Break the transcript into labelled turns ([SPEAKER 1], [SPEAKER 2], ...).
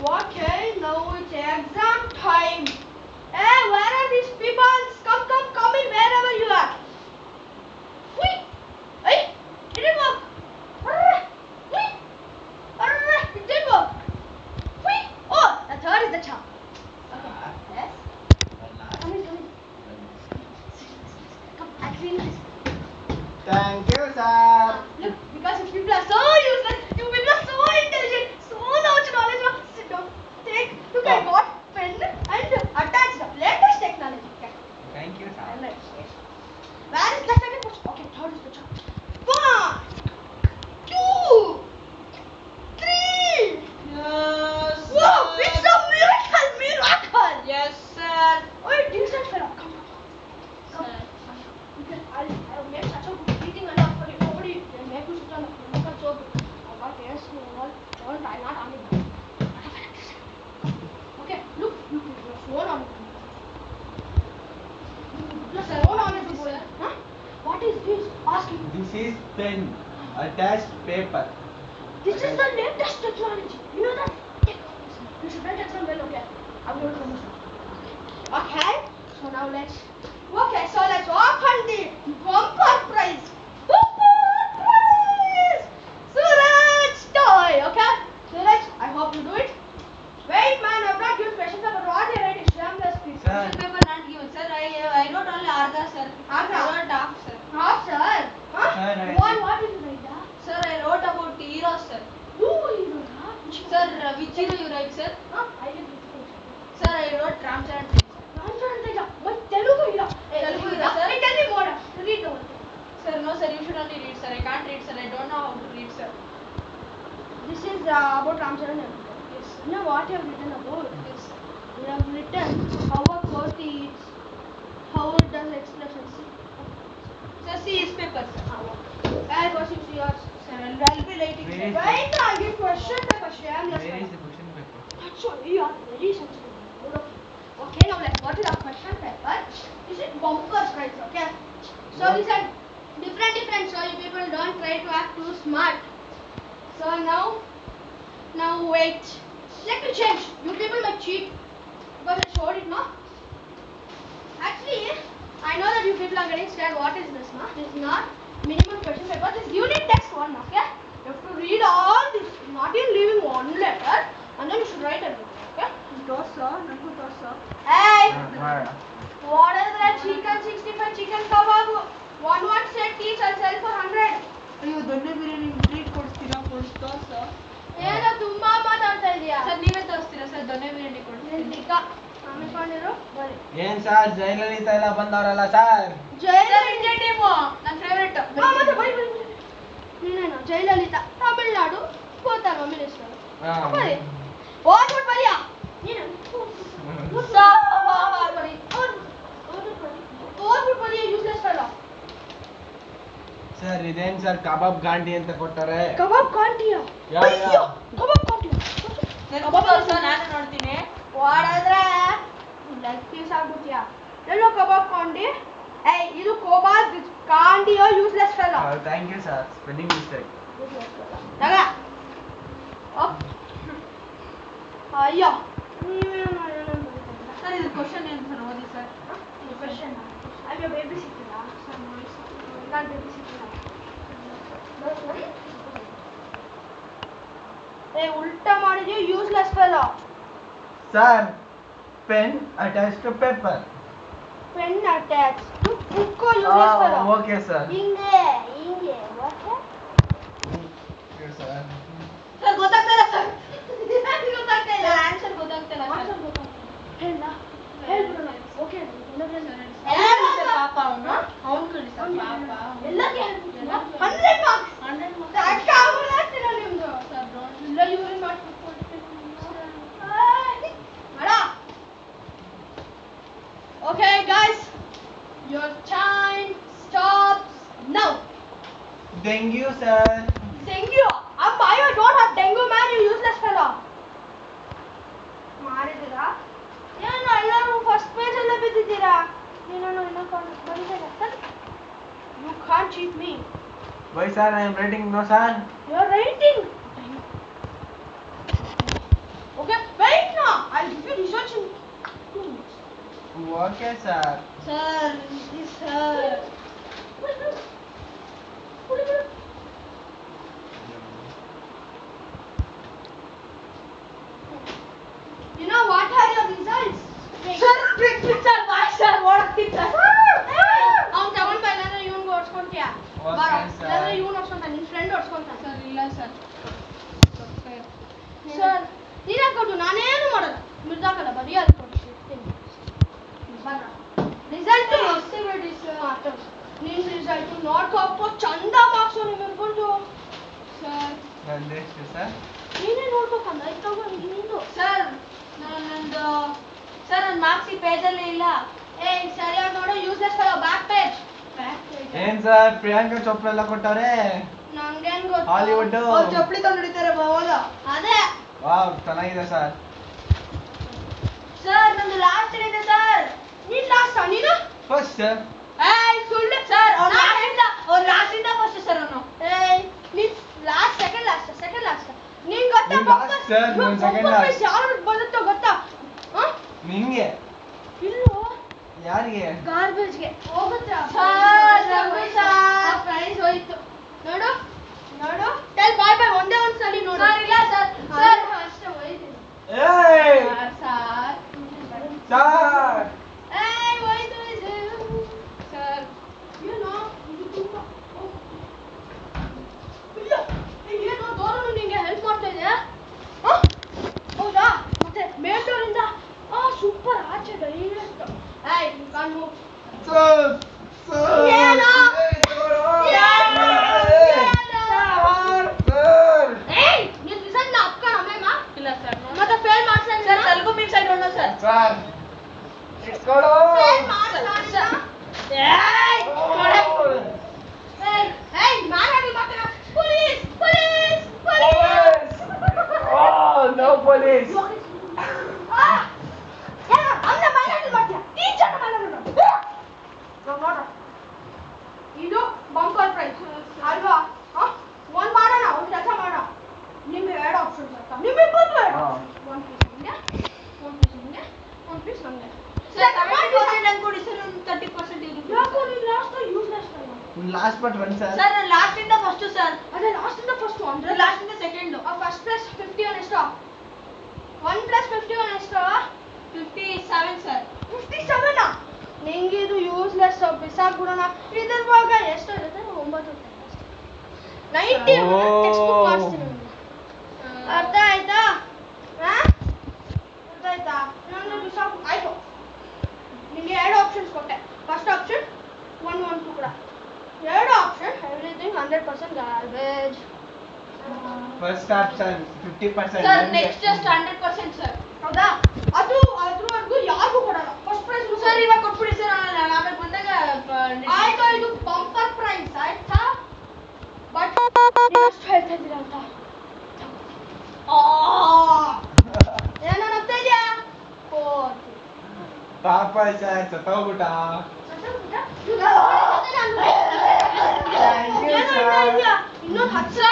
[SPEAKER 1] Okay, now it's exam time. Hey, where are these people? Come in wherever you are. Wait, hey, didn't work. Wait, it didn't work. Wait, oh, the third is the charm. Okay, yes. Come in. Come, I'll clean this.
[SPEAKER 2] Thank you, sir.
[SPEAKER 1] Look, because you people are so useless, you people are so intelligent, so much knowledge. Sit down. Look, I got pen and attached the latest technology. Okay.
[SPEAKER 2] Thank you, sir.
[SPEAKER 1] Where is the second question? Okay, third is the chart. 1, 2, 3.
[SPEAKER 3] Yes, sir.
[SPEAKER 1] Wow, it's a miracle!
[SPEAKER 3] Yes, sir.
[SPEAKER 1] Oh, decent fellow. Come.
[SPEAKER 3] Sir.
[SPEAKER 1] I'll make such a good eating enough for you. Nobody will make you sit on the floor. Look at so good. I got yes, all try not on it. Okay, look, your phone on it. Your phone on it, sir. Huh? What is this? Ask him.
[SPEAKER 2] This is pen, attached paper.
[SPEAKER 1] This is the latest technology. You know that? You should write exam well, okay? I'm going to promise you. Okay, so now let's open the bumper prize. Bumper prize! Suraj toy, okay? Suraj, I hope you do it. Wait, man, I've not given question paper. What are you writing? Shameless people.
[SPEAKER 2] Sir.
[SPEAKER 3] Question paper not given, sir. I wrote only Arda, sir.
[SPEAKER 1] Arda?
[SPEAKER 3] I wrote half, sir.
[SPEAKER 1] Half, sir. Huh?
[SPEAKER 2] Sir,
[SPEAKER 1] What did you write?
[SPEAKER 3] Sir, I wrote about heroes, sir.
[SPEAKER 1] You huh?
[SPEAKER 3] Sir, which hero you write, sir?
[SPEAKER 1] Huh? I did it.
[SPEAKER 3] Sir, I wrote Ramcharan, sir.
[SPEAKER 1] Telugu hero.
[SPEAKER 3] Telugu hero, sir.
[SPEAKER 1] Hey, tell me more. Read the whole thing.
[SPEAKER 3] Sir, no, sir. You should only read, sir. I can't read, sir. I don't know how to read, sir.
[SPEAKER 1] This is about Ramcharan.
[SPEAKER 3] Yes, sir.
[SPEAKER 1] You know what you have written about?
[SPEAKER 3] Yes, sir.
[SPEAKER 1] You have written how a goat eats, how it does expressions.
[SPEAKER 3] Sir, see his paper, sir.
[SPEAKER 1] I was it yours.
[SPEAKER 3] Sir, I'll be writing,
[SPEAKER 2] Where
[SPEAKER 3] sir.
[SPEAKER 2] is
[SPEAKER 1] Wait, I give question paper. Shameless.
[SPEAKER 2] Where is the question paper?
[SPEAKER 1] Actually, you are very sensitive. Okay, now let's go to the question paper. This is bumper prize, okay? So
[SPEAKER 2] What?
[SPEAKER 1] these are different, so you people don't try to act too smart. So now wait. Let me change. You people might cheat because I showed it, no? Actually, I know that you people are getting scared. What is this, no? This is not minimum question paper. This is unit text 1, okay? You have to read all this, not in leaving one letter, and then you should write everything, okay? Hey! What is that? Chicken 65, chicken kebab, 1 set each. I'll sell for 100.
[SPEAKER 3] ಅಯ್ಯೋ ದೊಣ್ಣೆ biryani treat ಕೊಡ್ತೀರಾ ತೋರ್ಸ
[SPEAKER 1] ಏನೋ ತುಂಬಾ ಮಾತಾಡ್ತಾ ಇದೀಯಾ?
[SPEAKER 3] Sir ನೀವೇ ತೋರಿಸ್ತೀರಾ sir ದೊಣ್ಣೆ ಬಿರಿಯಾನಿ ಕೊಡ್ತೀನಿ
[SPEAKER 1] ನಿಂತಿಕ ಅನ್ಕೊಂಡಿರು ಬರಿ.
[SPEAKER 2] ಏನ್ ಸರ್ ಜಯಲಲಿತಾ ಎಲ್ಲ ಬಂದವರಲ್ಲ ಸರ್?
[SPEAKER 3] ಇಂಡಿಯಾ ಟೀಮು ನನ್ನ ಫೇವರೇಟ್
[SPEAKER 1] ಮತ್ತೆ ಬರಿ. ನೀನೇನು ಜಯಲಲಿತಾ ತಮಿಳ್ನಾಡು ಗೋತಾಗ ಮಿನಿಸ್ಟರ್. ಬರಿ. ಓದ್ಬಿಟ್ಟು ಬರಿಯಾ? ನೀನು ಬರಿ. ಓದ್ಬಿಟ್ಟು ಬರಿಯಾ ಯೂಸ್ಲೆಸ್ ಫೆಲೋ.
[SPEAKER 2] ಸರ್ ಇದೇನ್ ಸರ್ ಕಬಾಬ್ ಗಾಂಡಿ ಅಂತ ಕೊಟ್ಟಾರೆ?
[SPEAKER 1] ಕಬಾಬ್ ಕಾಂಟಿಯಾ?
[SPEAKER 2] ಯಾ, ಯಾ.
[SPEAKER 1] ಅಯ್ಯೋ ಕಬಾಬ್ ಕಾಂಟಿಯಾ?
[SPEAKER 3] ನಾನು ನೋಡ್ತೀನಿ
[SPEAKER 1] ಓಡಾದ್ರೆ ಲೆಗ್ ಪೀಸ್ ಆಗ್ಬಿಟ್ಯಾ? ಎಲ್ಲೋ ಕಬಾಬ್ ಕಾಂಡಿ? ಏಯ್ ಇದು ಕಬಾಬ್ ಕಾಂಡಿಯೋ useless fellow.
[SPEAKER 2] Thank you sir spelling mistake.
[SPEAKER 1] ತಗ ಅಯ್ಯೋ ನೀವೇನು
[SPEAKER 3] ಸರ್ ಇದು ಕ್ವಶನ್ ಏನು ಸರ್ ಓದಿ ಸರ್
[SPEAKER 1] ಕ್ವಶನ್ ಅಯ್ಯೋ ಬೇಬಿ ಸಿಕ್ಕಿಲ್ಲ ಸರ್ ನೋಡಿ ನಾನು ಬೇಬಿ ಸಿಕ್ಕಿಲ್ಲ ಏ ಉಲ್ಟಾ ಮಾಡಿದ್ಯೋ useless fellow.
[SPEAKER 2] Sir pen attach to paper.
[SPEAKER 1] Pen attach to book useless fellow.
[SPEAKER 2] Okay sir.
[SPEAKER 1] ಹಿಂಗೆ ಓಕೆ
[SPEAKER 2] ಸರ್
[SPEAKER 3] ಸರ್ ಗೊತ್ತಾಗ್ತಿಲ್ಲ ಸರ್
[SPEAKER 1] ಗೊತ್ತಾಗ್ತಾ ಇಲ್ಲ.
[SPEAKER 3] ಆನ್ಸರ್ ಗೊತ್ತಾಗ್ತಿಲ್ಲ ಸರ್
[SPEAKER 1] ಹೇಳ ಹೇಳ್ಬಿಡೋಣ. ಓಕೆ
[SPEAKER 3] ಪಾಪ ಅವನು ಅವ್ನು ಕಳಿ ಸರ್ ಪಾಪ
[SPEAKER 1] ಎಲ್ಲಕ್ಕೆ 100 ಮಾರ್ಕ್ಸ್
[SPEAKER 3] 100
[SPEAKER 1] ಅಕ್ಕ ಆಗ್ಬಿಡ್ತೀನಿ ನಿಮ್ದು
[SPEAKER 3] ಸರ್ ಡೋಂಟ್
[SPEAKER 1] ಇಲ್ಲ ಇವ್ರನ್ನ ಮಾಡ್ಕೊಡ್ತೀನಿ ಬೇಡ. Okay guys your time stops now.
[SPEAKER 2] Dengue sir.
[SPEAKER 1] Dengue. Up I don't have dengue man, you useless fellow. ಮಾಡಿದ್ದೀರಾ? ಏನು ಎಲ್ಲರೂ ಫಸ್ಟ್ ಪೇಜ್ ಅಲ್ಲೇ ಬಿದ್ದಿದ್ದೀರಾ? ನೀನು ಇನ್ನೂ ಬರೀತೀರಾ sir? You can't cheat me.
[SPEAKER 2] Why sir, I am writing no sir.
[SPEAKER 1] You are writing. Okay.
[SPEAKER 2] Okay, sir.
[SPEAKER 3] Sir sir
[SPEAKER 1] You know what are your results?
[SPEAKER 3] Sir big sir boy sir ಓಡಕ್ತಿದ್ದ
[SPEAKER 1] ಅವ್ನು ತಗೊಂಡ್ ಬೈಲಾದ್ರೆ ಇವ್ನಿಗೆ ಓಡಿಸ್ಕೊಂತೀಯ
[SPEAKER 2] Okay,
[SPEAKER 1] ಬರೋ
[SPEAKER 2] sir.
[SPEAKER 1] ಇಲ್ಲಾಂದ್ರೆ ಇವ್ನು ಓಡಿಸ್ಕೊಂತ ನಿನ್ friend ಓಡಿಸ್ಕೊಂತ
[SPEAKER 3] sir ಇಲ್ಲ sir
[SPEAKER 1] sir ನೀನೇ ಕೊಟ್ಟು ನಾನೇನು ಮಾಡಲ್ಲ ಮಿರ್ದಾಕಲ್ಲ ಬರೀ ಅಲ್ಲಿ ಕೊಡ್ತೀನಿ ಬರ ರಿಸಲ್ಟ್ ಮಸ್ತಿ ಬಿಡಿ ಸರ್ ನಿನ್ ರಿಸಲ್ಟ್ ನೋಡ್ಕೊಪ್ಪ ಚಂದ ಮಾರ್ಕ್ಸ್ ನಿಮ್ಮಿರ್ಕೊಂಡು ಸರ್
[SPEAKER 2] ನಂದೆಷ್ಟು ಸರ್?
[SPEAKER 1] ನೀನೇ ನೋಡ್ಬೇಕಂದ ಇತ್ತಂಗ ನಿಂದು
[SPEAKER 3] ಸರ್ ನಂದು ಸರ್ ನನ್ನ ಮಾರ್ಕ್ಸ್ ಈ ಪೇಜಲ್ಲಿ ಇಲ್ಲ
[SPEAKER 1] ಏಯ್ ಸರಿಯಾಗಿ ನೋಡು ಯೂಸ್ಲೆಸ್ ಫೆಲೋ ಬ್ಯಾಕ್ ಪೇಜ್
[SPEAKER 2] ಏನ್ ಸರ್ ಪ್ರಿಯಾಂಕಾ ಚೋಪ್ರಾ ಎಲ್ಲ ಕೊಟ್ಟವ್ರೆ?
[SPEAKER 1] ನಂಗೇನ್ ಗೊತ್ತು
[SPEAKER 2] ಹಾಲಿವುಡ್
[SPEAKER 3] ಅವ್ರು ಚಪ್ಪಲಿ ತಂದು ಹಿಡಿತಾರೆ ಹೌದಾ
[SPEAKER 1] ಅದೇ
[SPEAKER 2] ವಾವ್ ಚೆನ್ನಾಗಿದೆ ಸರ್.
[SPEAKER 3] ಸರ್ ನಂದು ಲಾಸ್ಟ್ ಇದೆ ಸರ್
[SPEAKER 1] ನೀನ್ ಲಾಸ್ಟ್ ನೀನು
[SPEAKER 2] ಫಸ್ಟ್ ಸರ್.
[SPEAKER 1] ಏಯ್ ಸುಳ್ಳು
[SPEAKER 3] ಸರ್ ಅವ್ರು ಲಾಸ್ಟ್ ಇಂದ ಫಸ್ಟ್ ಸರ್ ಅವನು
[SPEAKER 1] ಏಯ್ ನೀನ್ ಲಾಸ್ಟ್ ಸೆಕೆಂಡ್ ಲಾಸ್ಟ್ ನೀನ್ ಗೊತ್ತಾ
[SPEAKER 2] ನೀನ್ last sir, ನಾನ್ second last.
[SPEAKER 1] ಯಾರು ಬರುತ್ತೋ ಗೊತ್ತಾ
[SPEAKER 2] ನಿಂಗೆ
[SPEAKER 1] ಇಲ್ಲೋ
[SPEAKER 2] ಯಾರಿಗೆ?
[SPEAKER 1] ಗಾರ್ಬೇಜ್ಗೆ ಹೋಗುತ್ತಾ
[SPEAKER 3] ಸರ್, ನಮ್ಗೂ ಸರ್.
[SPEAKER 1] ಪ್ರೈಸ್ ಹೋಯ್ತು ನೋಡು ನೋಡು ಟೆಲ್ ಬಾಯ್ ಬಾಯ್ ಒಂದೇ ಒಂದ್ ಸಲ ನೋಡು
[SPEAKER 3] ಸರ್ ಇಲ್ಲ ಸರ್
[SPEAKER 1] ಸರ್ ಅಷ್ಟೇ ಹೋಯ್ತು
[SPEAKER 2] ಏಯ್
[SPEAKER 1] ಸರ್
[SPEAKER 2] ಸರ್
[SPEAKER 1] ಏಯ್ ಹೋಯ್ತು ಇದು
[SPEAKER 3] ಸರ್
[SPEAKER 1] ಏನೋ ಇದು ತುಂಬಾ ಇಲ್ಲ ಏನೋ ದೋರನು ನಿಂಗೆ ಹೆಲ್ಪ್ ಮಾಡ್ತಾ ಇದೆ ಹೌದಾ ಮತ್ತೆ ಮೇಲ್ಡೋರಿಂದ ಸೂಪರ್ ಆಚೆ ಡೈರೆಕ್ಟ್ ಏಯ್ ಕಣ್ಣು
[SPEAKER 2] ಸರ್ ಸರ್
[SPEAKER 1] ಏನೋ?
[SPEAKER 2] ಸರ್
[SPEAKER 1] ಏಯ್ ನಿನ್ ರಿಸಲ್ಟ್ ನ ಅಪ್ಕ ನಮ್ಮೇಗ
[SPEAKER 3] ಇಲ್ಲ ಸರ್
[SPEAKER 1] ಮತ್ತೆ ಫೇಲ್ ಮಾಡ್ಸಲ್ಲ
[SPEAKER 3] sir Telugu means I don't know sir
[SPEAKER 2] sir ಇಟ್ಕೊಳ್ಳೋ.
[SPEAKER 1] ಫೇಲ್ ಮಾಡ್ಸಲ್ಲ ಏಯ್ ಏಯ್ ಮಾರಾಡಿ ಮಾತ್ರ police police police
[SPEAKER 2] no police.
[SPEAKER 1] ಅನ್ನ ಮಾರಾಡಿ ಮಾಡ್ತೀಯ ಟೀಚರ್ ಮಾರಾಡಿ ನೋಡ ಇದು ಬಂಪರ್ ಪ್ರೈಸ್ ಅಲ್ವಾ ಒಂದ್ ಮಾಡೋಣ ಒಂದ್ ಕೆಲಸ ಮಾಡೋಣ ನಿಮ್ಗೆ ಎರಡು ಆಪ್ಷನ್ಸ್ ಅಂತ ನಿಮಗೆ ಬಂದು ಒಂದ್ ಪೀಸ್ ನಿಮಗೆ ಒಂದ್ ಪೀಸ್ ನಿಮಗೆ ಒಂದ್ ಪೀಸ್ ನಮಗೆ
[SPEAKER 3] ಸರ್ 70% ನಂಗೆ ಕೊಡಿ ಸರ್ ಒಂದು 30% ಇರುತ್ತೆ
[SPEAKER 1] ಯಾಕೋ ನೀನ್ last useless
[SPEAKER 2] last but one sir.
[SPEAKER 3] Sir ನಾನು ಲಾಸ್ಟ್ ಇಂದ ಫಸ್ಟ್ ಸರ್
[SPEAKER 1] ಅದೇ ಲಾಸ್ಟ್ ಇಂದ ಫಸ್ಟ್ ಅಂದ್ರೆ
[SPEAKER 3] ಲಾಸ್ಟ್ ಇಂದ ಸೆಕೆಂಡ್
[SPEAKER 1] ಫಸ್ಟ್ ಪ್ಲಸ್ 51 ಎಷ್ಟು 1 ಪ್ಲಸ್ 51 ಎಷ್ಟು
[SPEAKER 3] 57 ಸರ್
[SPEAKER 1] 57 ನಿಂಗೆ ಇದು ಯೂಸ್ಲೆಸ್ ಬಿಸಾಕ್ಬಿಡೋಣ ಇದ್ರ ಭಾಗ ಎಷ್ಟು ಇರುತ್ತೆ 9 90 ಟೆಕ್ಸ್ಟ್ ಬುಕ್ ಮಾಡಿಸ್ತೀನಿ ನಿಮ್ಗೆ. ಅರ್ಥ ಆಯ್ತಾ ಅರ್ಥ ಆಯ್ತಾ ನಾನು ಬಿಸಾಕ್ ಆಯ್ತು ನಿಮಗೆ ಎರಡು ಆಪ್ಷನ್ಸ್ ಕೊಟ್ಟೆ ಫಸ್ಟ್ ಆಪ್ಷನ್ 1 ಟುಕಡ ಎರಡು option everything 100% garbage
[SPEAKER 2] first option 50%.
[SPEAKER 3] Sir next just 100% sir
[SPEAKER 1] ಹೌದಾ ಅದು ಅದ್ರವರೆಗೂ ಯಾರಿಗೂ ಕೊಡಲ್ಲ ಫಸ್ಟ್ ಪ್ರೈಸ್
[SPEAKER 3] ಸರ್ ಇವಾಗ ಕೊಟ್ಬಿಡಿ ಸರ್ ಆಮೇಲೆ ಬಂದಾಗ
[SPEAKER 1] ಆಯ್ತು ಇದು ಬಂಪರ್ ಪ್ರೈಸ್ ಆಯ್ತಾ ಬಟ್ ನೀವು ಅಷ್ಟು ಹೇಳ್ತಾ ಇದ್ದೀರಾ ಅಂತ ಏನೋ ನಗ್ತಾ ಇದೆಯಾ
[SPEAKER 2] ಪಾಪ ಸರ್ ಸತ್ತೋಗ್ಬಿಟ್ಟ.
[SPEAKER 1] ಇನ್ನೊಂದು 10 ಸಲ